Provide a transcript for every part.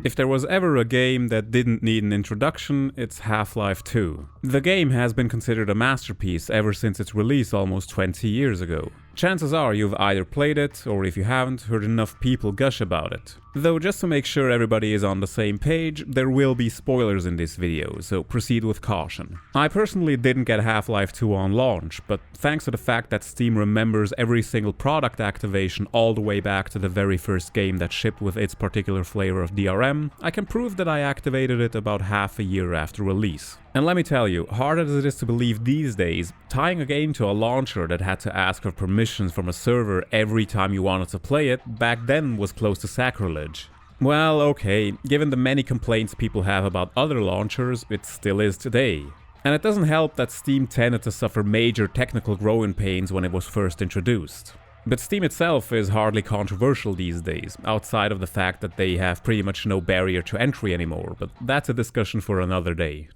If there was ever a game that didn't need an introduction, it's Half-Life 2. The game has been considered a masterpiece ever since its release almost 20 years ago. Chances are you've either played it, or if you haven't, heard enough people gush about it. Though just to make sure everybody is on the same page, there will be spoilers in this video, so proceed with caution. I personally didn't get Half-Life 2 on launch, but thanks to the fact that Steam remembers every single product activation all the way back to the very first game that shipped with its particular flavor of DRM, I can prove that I activated it about half a year after release. And let me tell you, hard as it is to believe these days, tying a game to a launcher that had to ask for permissions from a server every time you wanted to play it back then was close to sacrilege. Well, okay, given the many complaints people have about other launchers, it still is today. And it doesn't help that Steam tended to suffer major technical growing pains when it was first introduced. But Steam itself is hardly controversial these days, outside of the fact that they have pretty much no barrier to entry anymore, but that's a discussion for another day.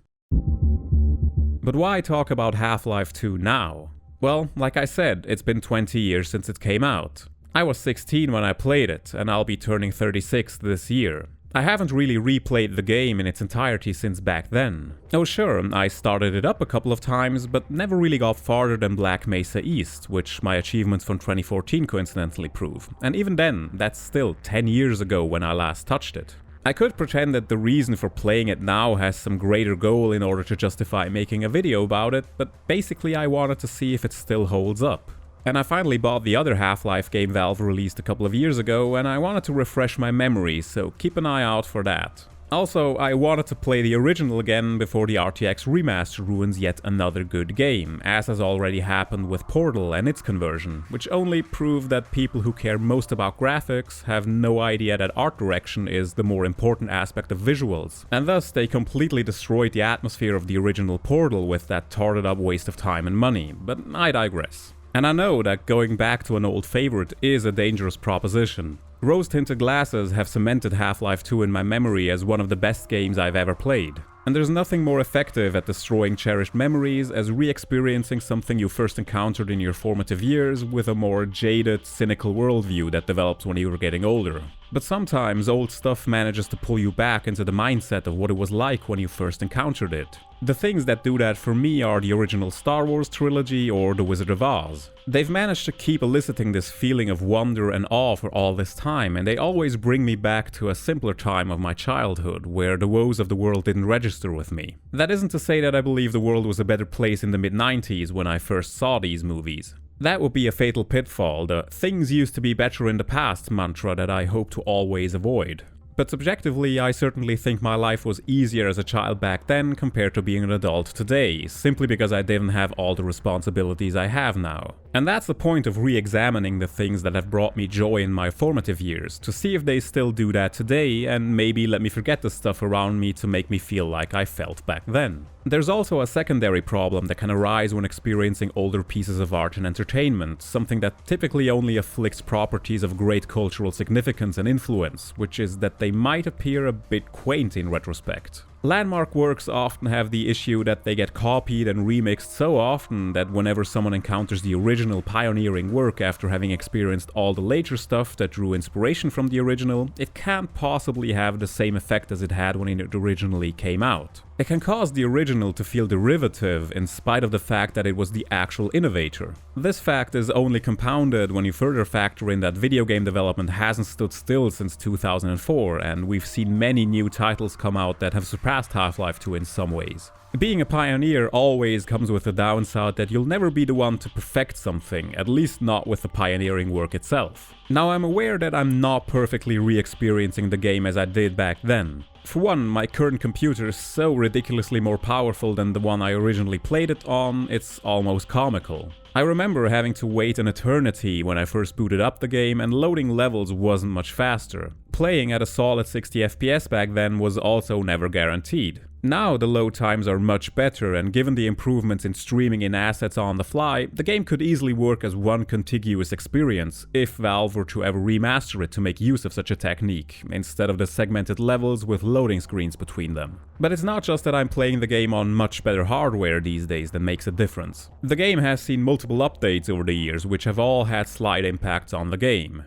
But why talk about Half-Life 2 now? Well, like I said, it's been 20 years since it came out. I was 16 when I played it, and I'll be turning 36 this year. I haven't really replayed the game in its entirety since back then. Oh sure, I started it up a couple of times, but never really got farther than Black Mesa East, which my achievements from 2014 coincidentally prove. And even then, that's still 10 years ago when I last touched it. I could pretend that the reason for playing it now has some greater goal in order to justify making a video about it, but basically I wanted to see if it still holds up. And I finally bought the other Half-Life game Valve released a couple of years ago, and I wanted to refresh my memory, so keep an eye out for that. Also, I wanted to play the original again before the RTX remaster ruins yet another good game, as has already happened with Portal and its conversion, which only proved that people who care most about graphics have no idea that art direction is the more important aspect of visuals, and thus they completely destroyed the atmosphere of the original Portal with that tarded up waste of time and money, but I digress. And I know that going back to an old favorite is a dangerous proposition. Rose-tinted glasses have cemented Half-Life 2 in my memory as one of the best games I've ever played. And there's nothing more effective at destroying cherished memories as re-experiencing something you first encountered in your formative years with a more jaded, cynical worldview that develops when you were getting older. But sometimes old stuff manages to pull you back into the mindset of what it was like when you first encountered it. The things that do that for me are the original Star Wars trilogy or The Wizard of Oz. They've managed to keep eliciting this feeling of wonder and awe for all this time, and they always bring me back to a simpler time of my childhood, where the woes of the world didn't register with me. That isn't to say that I believe the world was a better place in the mid-90s when I first saw these movies. That would be a fatal pitfall, the "things used to be better in the past" mantra that I hope to always avoid. But subjectively, I certainly think my life was easier as a child back then compared to being an adult today, simply because I didn't have all the responsibilities I have now. And that's the point of re-examining the things that have brought me joy in my formative years, to see if they still do that today, and maybe let me forget the stuff around me to make me feel like I felt back then. There's also a secondary problem that can arise when experiencing older pieces of art and entertainment, something that typically only afflicts properties of great cultural significance and influence, which is that they might appear a bit quaint in retrospect. Landmark works often have the issue that they get copied and remixed so often that whenever someone encounters the original pioneering work after having experienced all the later stuff that drew inspiration from the original, it can't possibly have the same effect as it had when it originally came out. It can cause the original to feel derivative in spite of the fact that it was the actual innovator. This fact is only compounded when you further factor in that video game development hasn't stood still since 2004, and we've seen many new titles come out that have surpassed Half-Life 2 in some ways. Being a pioneer always comes with the downside that you'll never be the one to perfect something, at least not with the pioneering work itself. Now, I'm aware that I'm not perfectly re-experiencing the game as I did back then. For one, my current computer is so ridiculously more powerful than the one I originally played it on, it's almost comical. I remember having to wait an eternity when I first booted up the game, and loading levels wasn't much faster. Playing at a solid 60 FPS back then was also never guaranteed. Now the load times are much better, and given the improvements in streaming in assets on the fly, the game could easily work as one contiguous experience, if Valve were to ever remaster it to make use of such a technique, instead of the segmented levels with loading screens between them. But it's not just that I'm playing the game on much better hardware these days that makes a difference. The game has seen multiple updates over the years, which have all had slight impacts on the game.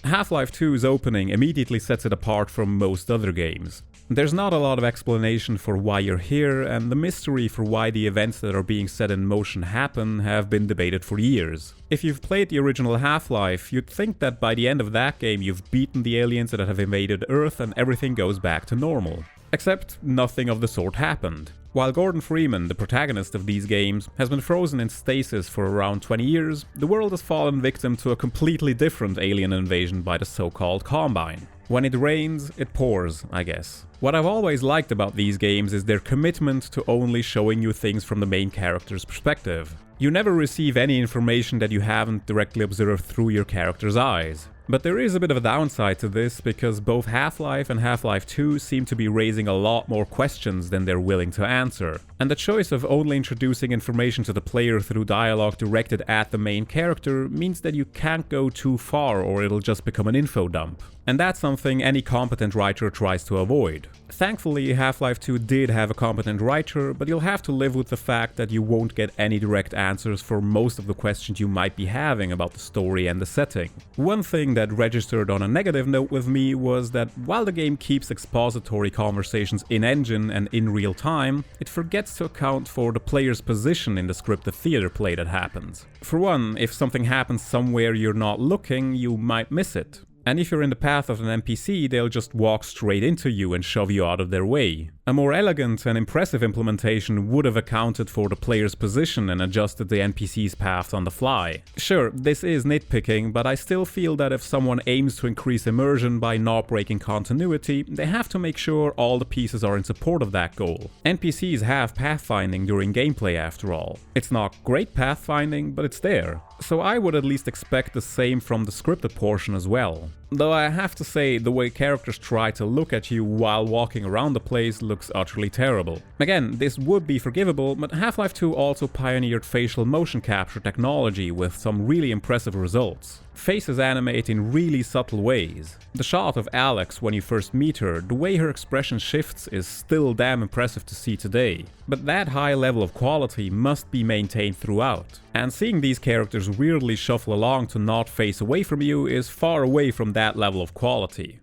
Half-Life 2's opening immediately sets it apart from most other games. There's not a lot of explanation for why you're here, and the mystery for why the events that are being set in motion happen have been debated for years. If you've played the original Half-Life, you'd think that by the end of that game you've beaten the aliens that have invaded Earth and everything goes back to normal. Except nothing of the sort happened. While Gordon Freeman, the protagonist of these games, has been frozen in stasis for around 20 years, the world has fallen victim to a completely different alien invasion by the so-called Combine. When it rains, it pours, I guess. What I've always liked about these games is their commitment to only showing you things from the main character's perspective. You never receive any information that you haven't directly observed through your character's eyes. But there is a bit of a downside to this, because both Half-Life and Half-Life 2 seem to be raising a lot more questions than they're willing to answer. And the choice of only introducing information to the player through dialogue directed at the main character means that you can't go too far or it'll just become an info dump. And that's something any competent writer tries to avoid. Thankfully, Half-Life 2 did have a competent writer, but you'll have to live with the fact that you won't get any direct answers for most of the questions you might be having about the story and the setting. One thing that registered on a negative note with me was that while the game keeps expository conversations in-engine and in real time, it forgets to account for the player's position in the scripted theater play that happens. For one, if something happens somewhere you're not looking, you might miss it. And if you're in the path of an NPC, they'll just walk straight into you and shove you out of their way. A more elegant and impressive implementation would have accounted for the player's position and adjusted the NPC's paths on the fly. Sure, this is nitpicking, but I still feel that if someone aims to increase immersion by not breaking continuity, they have to make sure all the pieces are in support of that goal. NPCs have pathfinding during gameplay after all. It's not great pathfinding, but it's there. So I would at least expect the same from the scripted portion as well. Though I have to say, the way characters try to look at you while walking around the place looks utterly terrible. Again, this would be forgivable, but Half-Life 2 also pioneered facial motion capture technology with some really impressive results. Faces animate in really subtle ways. The shot of Alex when you first meet her, the way her expression shifts is still damn impressive to see today. But that high level of quality must be maintained throughout. And seeing these characters weirdly shuffle along to not face away from you is far away from that level of quality.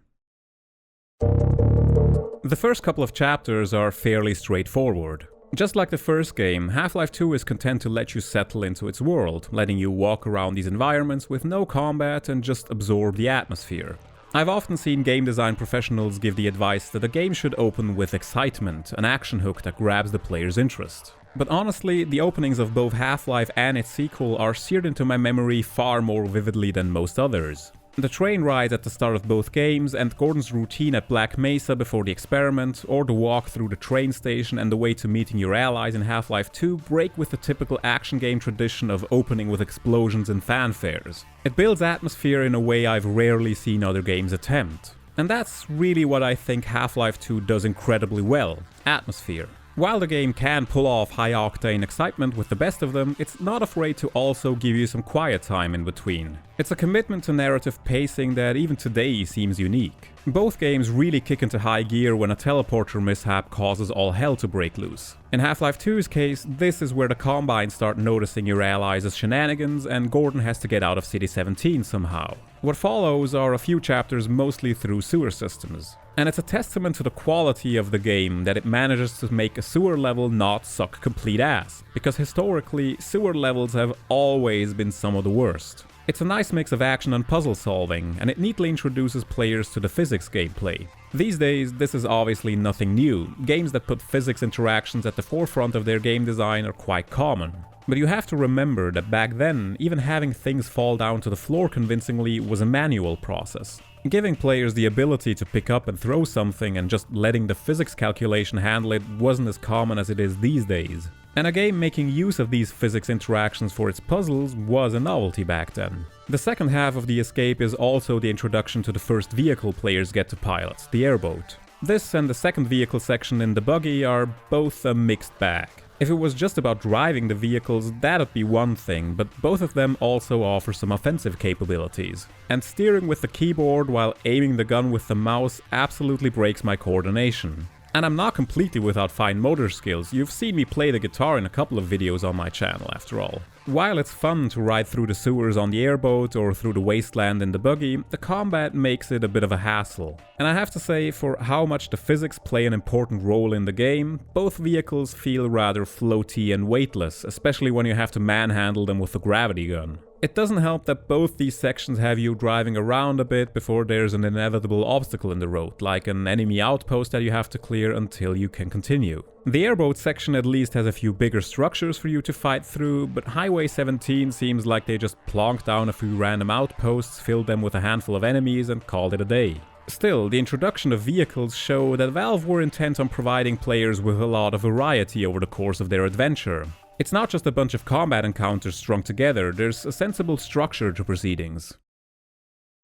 The first couple of chapters are fairly straightforward. Just like the first game, Half-Life 2 is content to let you settle into its world, letting you walk around these environments with no combat and just absorb the atmosphere. I've often seen game design professionals give the advice that a game should open with excitement, an action hook that grabs the player's interest. But honestly, the openings of both Half-Life and its sequel are seared into my memory far more vividly than most others. The train ride at the start of both games, and Gordon's routine at Black Mesa before the experiment, or the walk through the train station and the way to meeting your allies in Half-Life 2 break with the typical action game tradition of opening with explosions and fanfares. It builds atmosphere in a way I've rarely seen other games attempt. And that's really what I think Half-Life 2 does incredibly well: atmosphere. While the game can pull off high-octane excitement with the best of them, it's not afraid to also give you some quiet time in between. It's a commitment to narrative pacing that even today seems unique. Both games really kick into high gear when a teleporter mishap causes all hell to break loose. In Half-Life 2's case, this is where the Combine start noticing your allies' shenanigans and Gordon has to get out of City 17 somehow. What follows are a few chapters mostly through sewer systems. And it's a testament to the quality of the game that it manages to make a sewer level not suck complete ass, because historically, sewer levels have always been some of the worst. It's a nice mix of action and puzzle solving, and it neatly introduces players to the physics gameplay. These days, this is obviously nothing new. Games that put physics interactions at the forefront of their game design are quite common. But you have to remember that back then, even having things fall down to the floor convincingly was a manual process. Giving players the ability to pick up and throw something and just letting the physics calculation handle it wasn't as common as it is these days. And a game making use of these physics interactions for its puzzles was a novelty back then. The second half of the escape is also the introduction to the first vehicle players get to pilot, the airboat. This and the second vehicle section in the buggy are both a mixed bag. If it was just about driving the vehicles, that'd be one thing, but both of them also offer some offensive capabilities. And steering with the keyboard while aiming the gun with the mouse absolutely breaks my coordination. And I'm not completely without fine motor skills, you've seen me play the guitar in a couple of videos on my channel after all. While it's fun to ride through the sewers on the airboat or through the wasteland in the buggy, the combat makes it a bit of a hassle. And I have to say, for how much the physics play an important role in the game, both vehicles feel rather floaty and weightless, especially when you have to manhandle them with the gravity gun. It doesn't help that both these sections have you driving around a bit before there's an inevitable obstacle in the road, like an enemy outpost that you have to clear until you can continue. The airboat section at least has a few bigger structures for you to fight through, but Highway 17 seems like they just plonked down a few random outposts, filled them with a handful of enemies and called it a day. Still, the introduction of vehicles show that Valve were intent on providing players with a lot of variety over the course of their adventure. It's not just a bunch of combat encounters strung together, there's a sensible structure to proceedings.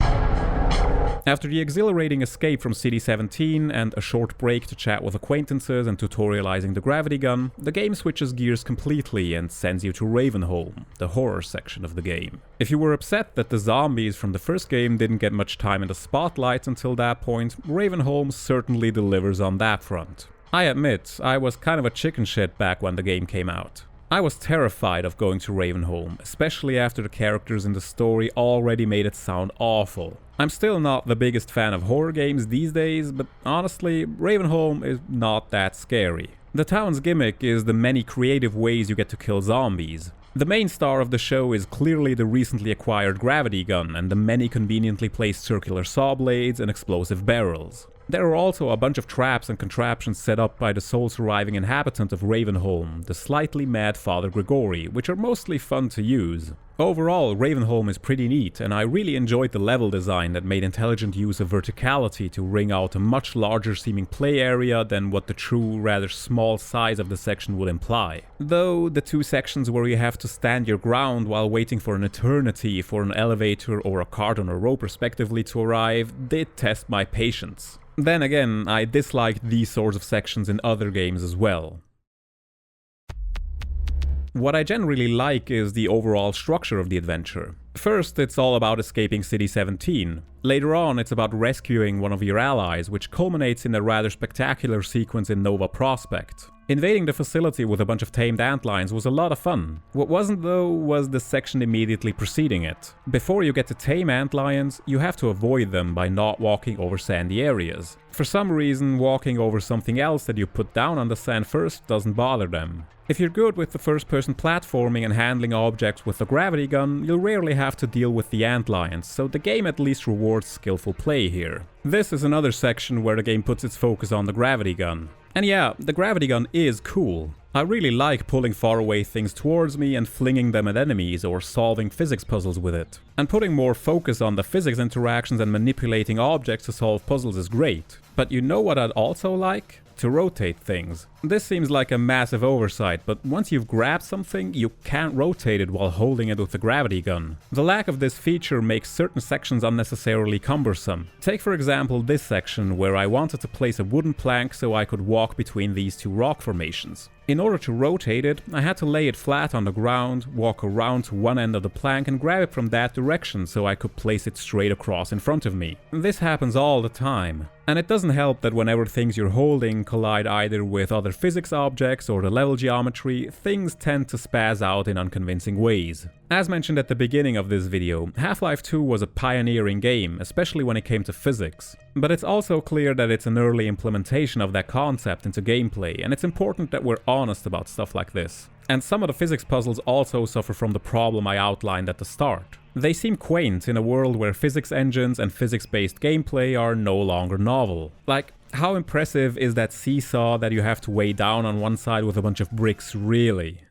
After the exhilarating escape from City 17 and a short break to chat with acquaintances and tutorializing the gravity gun, the game switches gears completely and sends you to Ravenholm, the horror section of the game. If you were upset that the zombies from the first game didn't get much time in the spotlight until that point, Ravenholm certainly delivers on that front. I admit, I was kind of a chicken shit back when the game came out. I was terrified of going to Ravenholm, especially after the characters in the story already made it sound awful. I'm still not the biggest fan of horror games these days, but honestly, Ravenholm is not that scary. The town's gimmick is the many creative ways you get to kill zombies. The main star of the show is clearly the recently acquired gravity gun and the many conveniently placed circular saw blades and explosive barrels. There are also a bunch of traps and contraptions set up by the sole-surviving inhabitant of Ravenholm, the slightly mad Father Gregory, which are mostly fun to use. Overall, Ravenholm is pretty neat, and I really enjoyed the level design that made intelligent use of verticality to wring out a much larger seeming play area than what the true, rather small size of the section would imply. Though the two sections where you have to stand your ground while waiting for an eternity for an elevator or a cart on a rope respectively to arrive did test my patience. Then again, I disliked these sorts of sections in other games as well. What I generally like is the overall structure of the adventure. First, it's all about escaping City 17. Later on, it's about rescuing one of your allies, which culminates in a rather spectacular sequence in Nova Prospect. Invading the facility with a bunch of tamed antlions was a lot of fun. What wasn't though was the section immediately preceding it. Before you get to tame antlions, you have to avoid them by not walking over sandy areas. For some reason, walking over something else that you put down on the sand first doesn't bother them. If you're good with the first-person platforming and handling objects with the gravity gun, you'll rarely have to deal with the antlions, so the game at least rewards skillful play here. This is another section where the game puts its focus on the gravity gun. And yeah, the gravity gun is cool. I really like pulling faraway things towards me and flinging them at enemies or solving physics puzzles with it. And putting more focus on the physics interactions and manipulating objects to solve puzzles is great. But you know what I'd also like? To rotate things. This seems like a massive oversight, but once you've grabbed something, you can't rotate it while holding it with the gravity gun. The lack of this feature makes certain sections unnecessarily cumbersome. Take for example this section where I wanted to place a wooden plank so I could walk between these two rock formations. In order to rotate it, I had to lay it flat on the ground, walk around to one end of the plank and grab it from that direction so I could place it straight across in front of me. This happens all the time. And it doesn't help that whenever things you're holding collide either with other physics objects or the level geometry, things tend to spaz out in unconvincing ways. As mentioned at the beginning of this video, Half-Life 2 was a pioneering game, especially when it came to physics. But it's also clear that it's an early implementation of that concept into gameplay, and it's important that we're honest about stuff like this. And some of the physics puzzles also suffer from the problem I outlined at the start. They seem quaint in a world where physics engines and physics-based gameplay are no longer novel. Like, how impressive is that seesaw that you have to weigh down on one side with a bunch of bricks, really?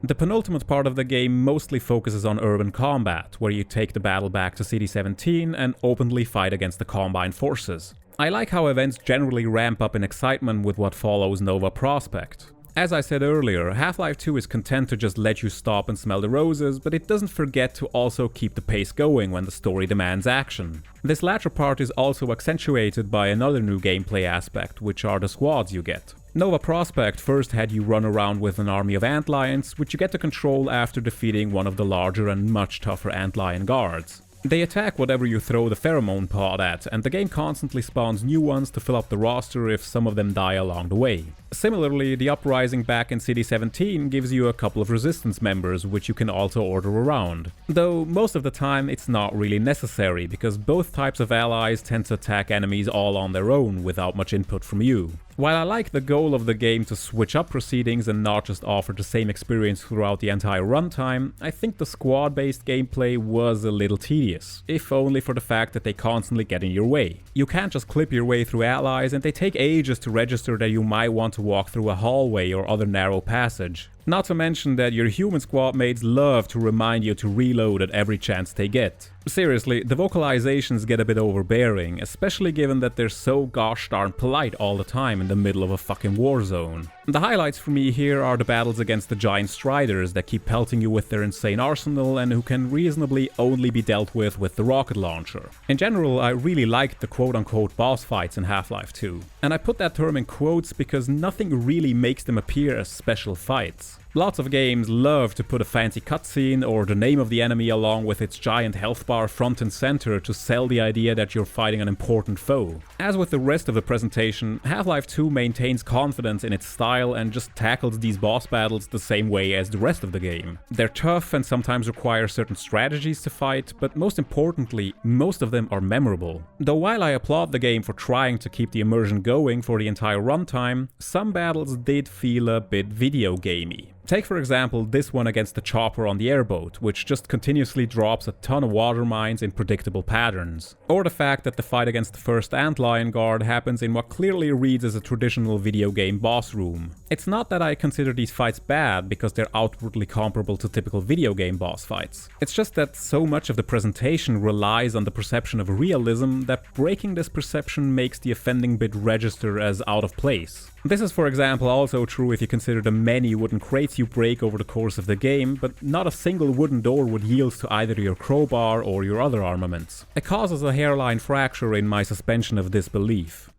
The penultimate part of the game mostly focuses on urban combat, where you take the battle back to City 17 and openly fight against the Combined forces. I like how events generally ramp up in excitement with what follows Nova Prospect. As I said earlier, Half-Life 2 is content to just let you stop and smell the roses, but it doesn't forget to also keep the pace going when the story demands action. This latter part is also accentuated by another new gameplay aspect, which are the squads you get. Nova Prospect first had you run around with an army of antlions, which you get to control after defeating one of the larger and much tougher antlion guards. They attack whatever you throw the pheromone pod at, and the game constantly spawns new ones to fill up the roster if some of them die along the way. Similarly, the uprising back in City 17 gives you a couple of resistance members which you can also order around. Though most of the time it's not really necessary, because both types of allies tend to attack enemies all on their own without much input from you. While I like the goal of the game to switch up proceedings and not just offer the same experience throughout the entire runtime, I think the squad-based gameplay was a little tedious, if only for the fact that they constantly get in your way. You can't just clip your way through allies, and they take ages to register that you might want to walk through a hallway or other narrow passage. Not to mention that your human squad mates love to remind you to reload at every chance they get. Seriously, the vocalizations get a bit overbearing, especially given that they're so gosh darn polite all the time in the middle of a fucking war zone. The highlights for me here are the battles against the giant striders that keep pelting you with their insane arsenal and who can reasonably only be dealt with the rocket launcher. In general, I really liked the quote-unquote boss fights in Half-Life 2. And I put that term in quotes because nothing really makes them appear as special fights. Lots of games love to put a fancy cutscene or the name of the enemy along with its giant health bar front and center to sell the idea that you're fighting an important foe. As with the rest of the presentation, Half-Life 2 maintains confidence in its style and just tackles these boss battles the same way as the rest of the game. They're tough and sometimes require certain strategies to fight, but most importantly, most of them are memorable. Though while I applaud the game for trying to keep the immersion going for the entire runtime, some battles did feel a bit video gamey. Take for example this one against the chopper on the airboat, which just continuously drops a ton of water mines in predictable patterns. Or the fact that the fight against the first Antlion guard happens in what clearly reads as a traditional video game boss room. It's not that I consider these fights bad because they're outwardly comparable to typical video game boss fights. It's just that so much of the presentation relies on the perception of realism that breaking this perception makes the offending bit register as out of place. This is for example also true if you consider the many wooden crates you break over the course of the game, but not a single wooden door would yield to either your crowbar or your other armaments. It causes a hairline fracture in my suspension of disbelief.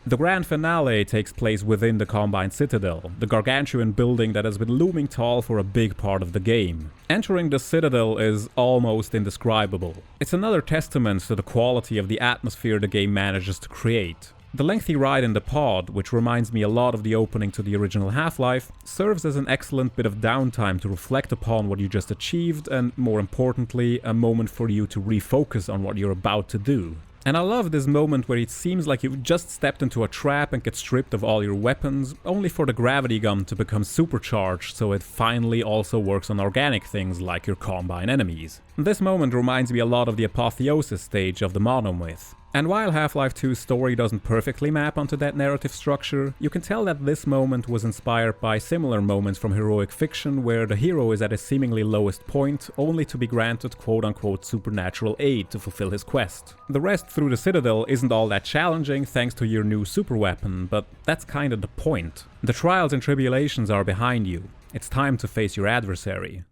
The grand finale takes place within the Combine Citadel, the gargantuan building that has been looming tall for a big part of the game. Entering the Citadel is almost indescribable. It's another testament to the quality of the atmosphere the game manages to create. The lengthy ride in the pod, which reminds me a lot of the opening to the original Half-Life, serves as an excellent bit of downtime to reflect upon what you just achieved and, more importantly, a moment for you to refocus on what you're about to do. And I love this moment where it seems like you've just stepped into a trap and get stripped of all your weapons, only for the gravity gun to become supercharged so it finally also works on organic things like your Combine enemies. This moment reminds me a lot of the apotheosis stage of the monomyth. And while Half-Life 2's story doesn't perfectly map onto that narrative structure, you can tell that this moment was inspired by similar moments from heroic fiction where the hero is at his seemingly lowest point, only to be granted quote-unquote supernatural aid to fulfill his quest. The rest through the Citadel isn't all that challenging thanks to your new super weapon, but that's kinda the point. The trials and tribulations are behind you. It's time to face your adversary.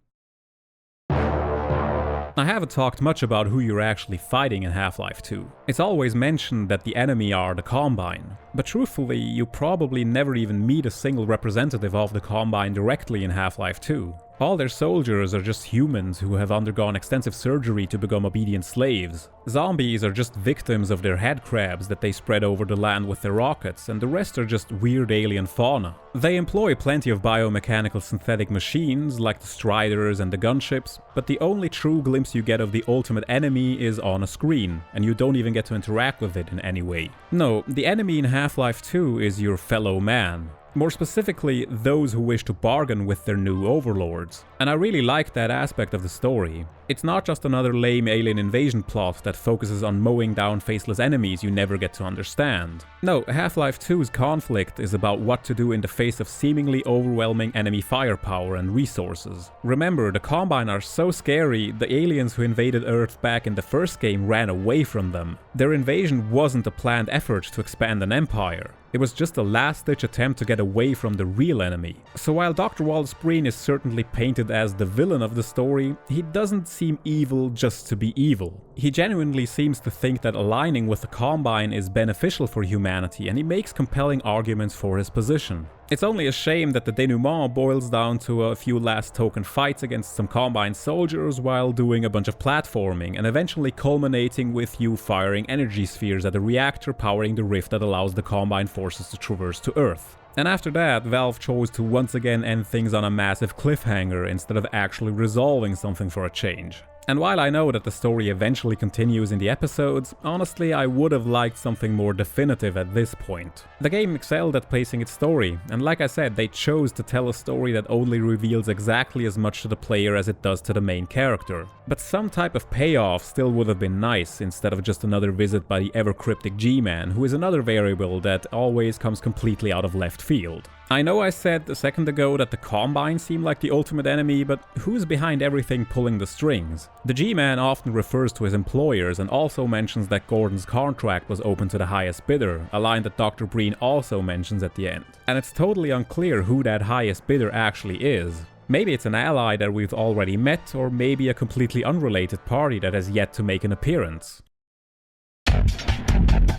I haven't talked much about who you're actually fighting in Half-Life 2. It's always mentioned that the enemy are the Combine, but truthfully, you probably never even meet a single representative of the Combine directly in Half-Life 2. All their soldiers are just humans who have undergone extensive surgery to become obedient slaves. Zombies are just victims of their headcrabs that they spread over the land with their rockets, and the rest are just weird alien fauna. They employ plenty of biomechanical synthetic machines, like the Striders and the gunships, but the only true glimpse you get of the ultimate enemy is on a screen, and you don't even get to interact with it in any way. No, the enemy in Half-Life 2 is your fellow man. More specifically, those who wish to bargain with their new overlords. And I really like that aspect of the story. It's not just another lame alien invasion plot that focuses on mowing down faceless enemies you never get to understand. No, Half-Life 2's conflict is about what to do in the face of seemingly overwhelming enemy firepower and resources. Remember, the Combine are so scary, the aliens who invaded Earth back in the first game ran away from them. Their invasion wasn't a planned effort to expand an empire. It was just a last-ditch attempt to get away from the real enemy. So while Dr. Wallace Breen is certainly painted as the villain of the story, he doesn't seem evil just to be evil. He genuinely seems to think that aligning with the Combine is beneficial for humanity, and he makes compelling arguments for his position. It's only a shame that the denouement boils down to a few last token fights against some Combine soldiers while doing a bunch of platforming, and eventually culminating with you firing energy spheres at the reactor powering the rift that allows the Combine forces to traverse to Earth. And after that, Valve chose to once again end things on a massive cliffhanger instead of actually resolving something for a change. And while I know that the story eventually continues in the episodes, honestly I would have liked something more definitive at this point. The game excelled at pacing its story, and like I said, they chose to tell a story that only reveals exactly as much to the player as it does to the main character. But some type of payoff still would have been nice, instead of just another visit by the ever-cryptic G-Man, who is another variable that always comes completely out of left field. I know I said a second ago that the Combine seem like the ultimate enemy, but who's behind everything pulling the strings? The G-Man often refers to his employers and also mentions that Gordon's contract was open to the highest bidder, a line that Dr. Breen also mentions at the end. And it's totally unclear who that highest bidder actually is. Maybe it's an ally that we've already met, or maybe a completely unrelated party that has yet to make an appearance.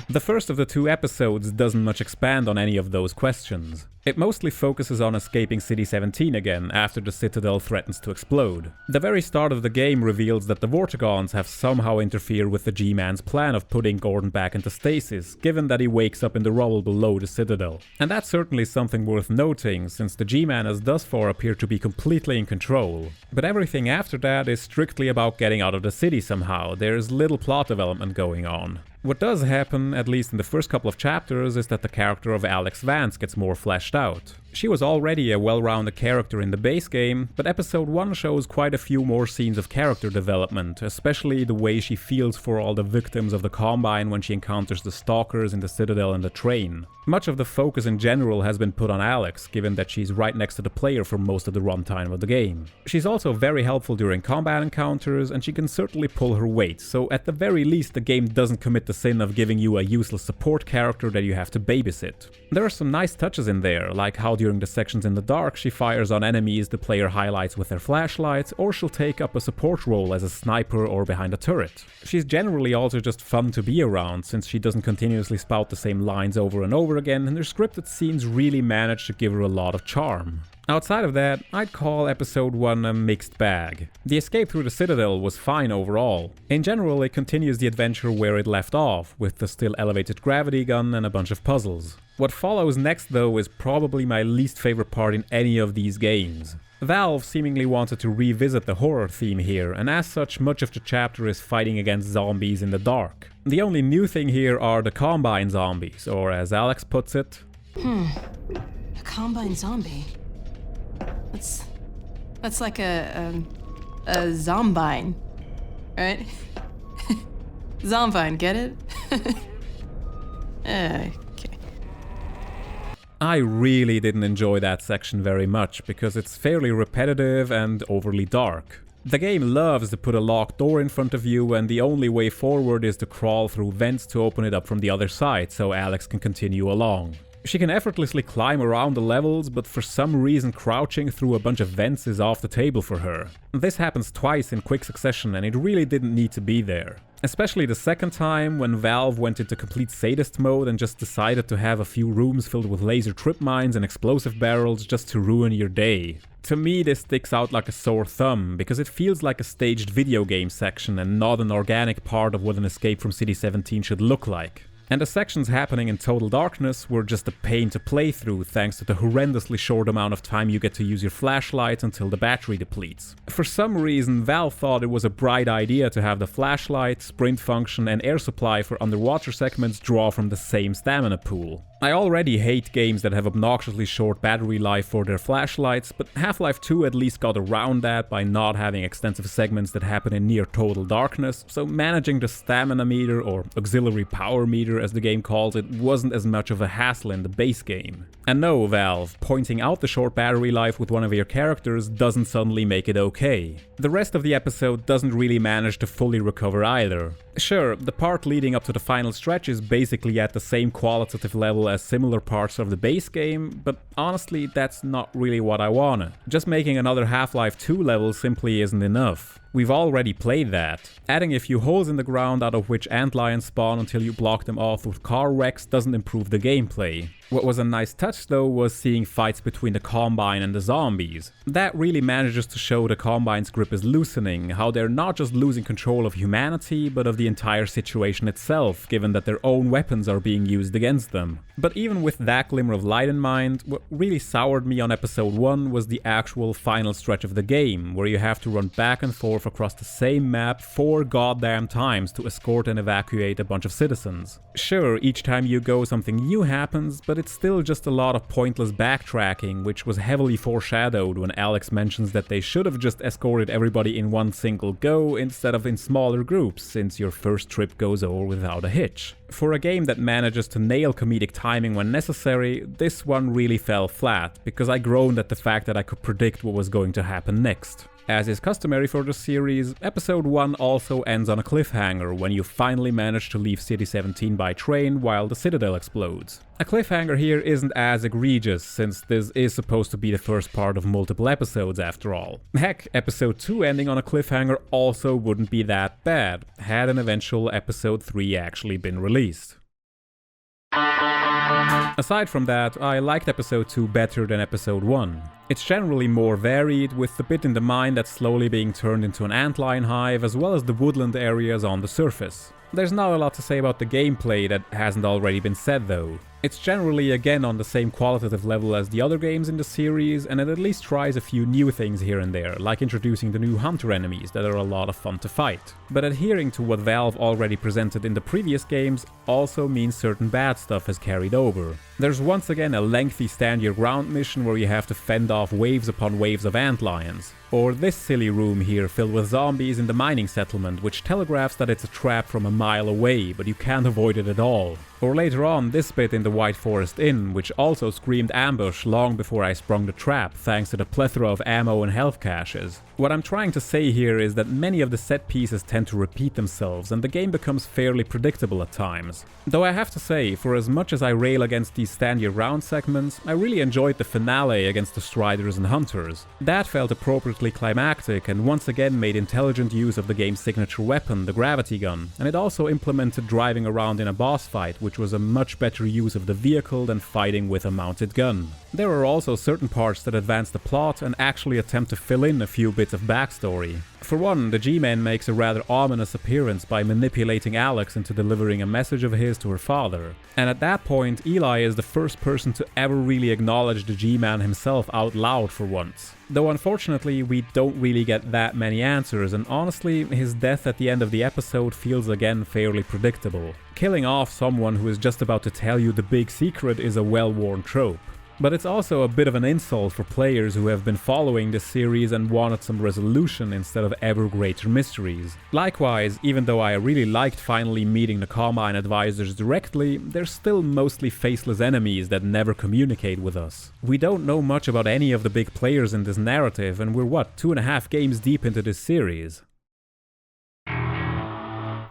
The first of the 2 episodes doesn't much expand on any of those questions. It mostly focuses on escaping City 17 again after the Citadel threatens to explode. The very start of the game reveals that the Vortigons have somehow interfered with the G-Man's plan of putting Gordon back into stasis, given that he wakes up in the rubble below the Citadel. And that's certainly something worth noting, since the G-Man has thus far appeared to be completely in control. But everything after that is strictly about getting out of the city somehow. There's little plot development going on. What does happen, at least in the first couple of chapters, is that the character of Alex Vance gets more fleshed out. She was already a well-rounded character in the base game, but episode 1 shows quite a few more scenes of character development, especially the way she feels for all the victims of the Combine when she encounters the Stalkers in the Citadel and the train. Much of the focus in general has been put on Alex, given that she's right next to the player for most of the runtime of the game. She's also very helpful during combat encounters, and she can certainly pull her weight, so at the very least the game doesn't commit the sin of giving you a useless support character that you have to babysit. There are some nice touches in there, like how during the sections in the dark she fires on enemies the player highlights with their flashlights, or she'll take up a support role as a sniper or behind a turret. She's generally also just fun to be around, since she doesn't continuously spout the same lines over and over again, and her scripted scenes really manage to give her a lot of charm. Outside of that, I'd call episode 1 a mixed bag. The escape through the Citadel was fine overall. In general, it continues the adventure where it left off, with the still elevated gravity gun and a bunch of puzzles. What follows next though is probably my least favorite part in any of these games. Valve seemingly wanted to revisit the horror theme here, and as such much of the chapter is fighting against zombies in the dark. The only new thing here are the Combine zombies, or as Alex puts it... A Combine zombie? That's like a zombine, right? Zombine, get it? Okay. I really didn't enjoy that section very much, because it's fairly repetitive and overly dark. The game loves to put a locked door in front of you, and the only way forward is to crawl through vents to open it up from the other side, so Alex can continue along. She can effortlessly climb around the levels, but for some reason crouching through a bunch of vents is off the table for her. This happens twice in quick succession, and it really didn't need to be there. Especially the second time, when Valve went into complete sadist mode and just decided to have a few rooms filled with laser trip mines and explosive barrels just to ruin your day. To me, this sticks out like a sore thumb, because it feels like a staged video game section and not an organic part of what an escape from City 17 should look like. And the sections happening in total darkness were just a pain to play through thanks to the horrendously short amount of time you get to use your flashlight until the battery depletes. For some reason, Valve thought it was a bright idea to have the flashlight, sprint function and air supply for underwater segments draw from the same stamina pool. I already hate games that have obnoxiously short battery life for their flashlights, but Half-Life 2 at least got around that by not having extensive segments that happen in near total darkness, so managing the stamina meter, or auxiliary power meter as the game calls it, wasn't as much of a hassle in the base game. And no, Valve, pointing out the short battery life with one of your characters doesn't suddenly make it okay. The rest of the episode doesn't really manage to fully recover either. Sure, the part leading up to the final stretch is basically at the same qualitative level as similar parts of the base game, but honestly that's not really what I wanted. Just making another Half-Life 2 level simply isn't enough. We've already played that. Adding a few holes in the ground out of which antlions spawn until you block them off with car wrecks doesn't improve the gameplay. What was a nice touch though was seeing fights between the Combine and the zombies. That really manages to show the Combine's grip is loosening, how they're not just losing control of humanity, but of the entire situation itself, given that their own weapons are being used against them. But even with that glimmer of light in mind, what really soured me on episode 1 was the actual final stretch of the game, where you have to run back and forth across the same map 4 goddamn times to escort and evacuate a bunch of citizens. Sure, each time you go something new happens, but it's still just a lot of pointless backtracking, which was heavily foreshadowed when Alex mentions that they should have just escorted everybody in one single go instead of in smaller groups, since your first trip goes over without a hitch. For a game that manages to nail comedic timing when necessary, this one really fell flat, because I groaned at the fact that I could predict what was going to happen next. As is customary for the series, episode 1 also ends on a cliffhanger when you finally manage to leave City 17 by train while the Citadel explodes. A cliffhanger here isn't as egregious, since this is supposed to be the first part of multiple episodes after all. Heck, episode 2 ending on a cliffhanger also wouldn't be that bad, had an eventual episode 3 actually been released. Aside from that, I liked episode 2 better than episode 1. It's generally more varied, with the bit in the mine that's slowly being turned into an antlion hive, as well as the woodland areas on the surface. There's not a lot to say about the gameplay that hasn't already been said though. It's generally again on the same qualitative level as the other games in the series, and it at least tries a few new things here and there, like introducing the new hunter enemies that are a lot of fun to fight. But adhering to what Valve already presented in the previous games also means certain bad stuff has carried over. There's once again a lengthy stand your ground mission where you have to fend off waves upon waves of antlions. Or this silly room here filled with zombies in the mining settlement, which telegraphs that it's a trap from a mile away, but you can't avoid it at all. Or later on, this bit in the White Forest Inn, which also screamed ambush long before I sprung the trap, thanks to the plethora of ammo and health caches. What I'm trying to say here is that many of the set pieces tend to repeat themselves, and the game becomes fairly predictable at times. Though I have to say, for as much as I rail against these stand your ground segments, I really enjoyed the finale against the Striders and Hunters. That felt appropriately climactic and once again made intelligent use of the game's signature weapon, the gravity gun, and it also implemented driving around in a boss fight, which was a much better use of the vehicle than fighting with a mounted gun. There are also certain parts that advance the plot and actually attempt to fill in a few bits of backstory. For one, the G-Man makes a rather ominous appearance by manipulating Alex into delivering a message of his to her father. And at that point, Eli is the first person to ever really acknowledge the G-Man himself out loud for once. Though unfortunately, we don't really get that many answers, and honestly, his death at the end of the episode feels again fairly predictable. Killing off someone who is just about to tell you the big secret is a well-worn trope. But it's also a bit of an insult for players who have been following this series and wanted some resolution instead of ever greater mysteries. Likewise, even though I really liked finally meeting the Combine advisors directly, they're still mostly faceless enemies that never communicate with us. We don't know much about any of the big players in this narrative, and we're 2.5 games deep into this series.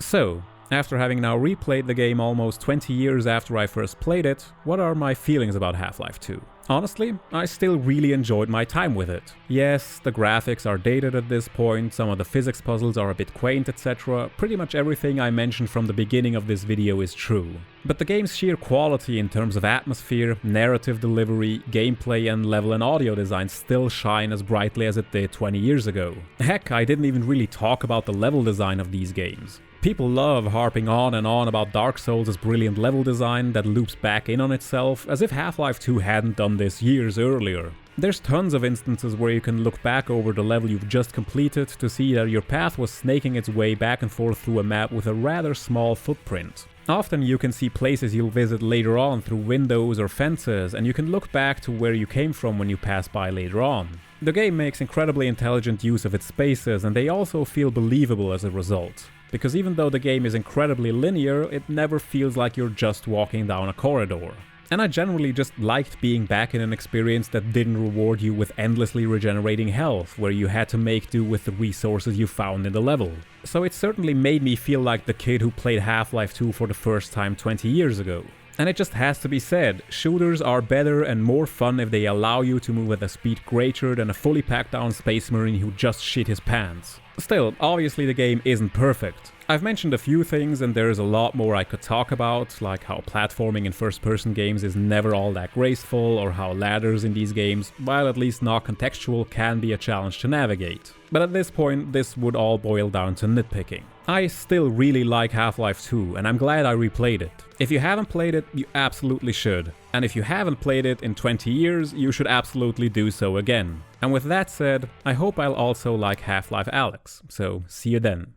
So, after having now replayed the game almost 20 years after I first played it, what are my feelings about Half-Life 2? Honestly, I still really enjoyed my time with it. Yes, the graphics are dated at this point, some of the physics puzzles are a bit quaint, etc. Pretty much everything I mentioned from the beginning of this video is true. But the game's sheer quality in terms of atmosphere, narrative delivery, gameplay and level and audio design still shine as brightly as it did 20 years ago. Heck, I didn't even really talk about the level design of these games. People love harping on and on about Dark Souls' brilliant level design that loops back in on itself, as if Half-Life 2 hadn't done this years earlier. There's tons of instances where you can look back over the level you've just completed to see that your path was snaking its way back and forth through a map with a rather small footprint. Often you can see places you'll visit later on through windows or fences, and you can look back to where you came from when you pass by later on. The game makes incredibly intelligent use of its spaces, and they also feel believable as a result. Because even though the game is incredibly linear, it never feels like you're just walking down a corridor. And I generally just liked being back in an experience that didn't reward you with endlessly regenerating health, where you had to make do with the resources you found in the level. So it certainly made me feel like the kid who played Half-Life 2 for the first time 20 years ago. And it just has to be said, shooters are better and more fun if they allow you to move at a speed greater than a fully packed down Space Marine who just shit his pants. Still, obviously the game isn't perfect. I've mentioned a few things and there's a lot more I could talk about, like how platforming in first-person games is never all that graceful, or how ladders in these games, while at least not contextual, can be a challenge to navigate. But at this point, this would all boil down to nitpicking. I still really like Half-Life 2, and I'm glad I replayed it. If you haven't played it, you absolutely should. And if you haven't played it in 20 years, you should absolutely do so again. And with that said, I hope I'll also like Half-Life Alyx, so see you then.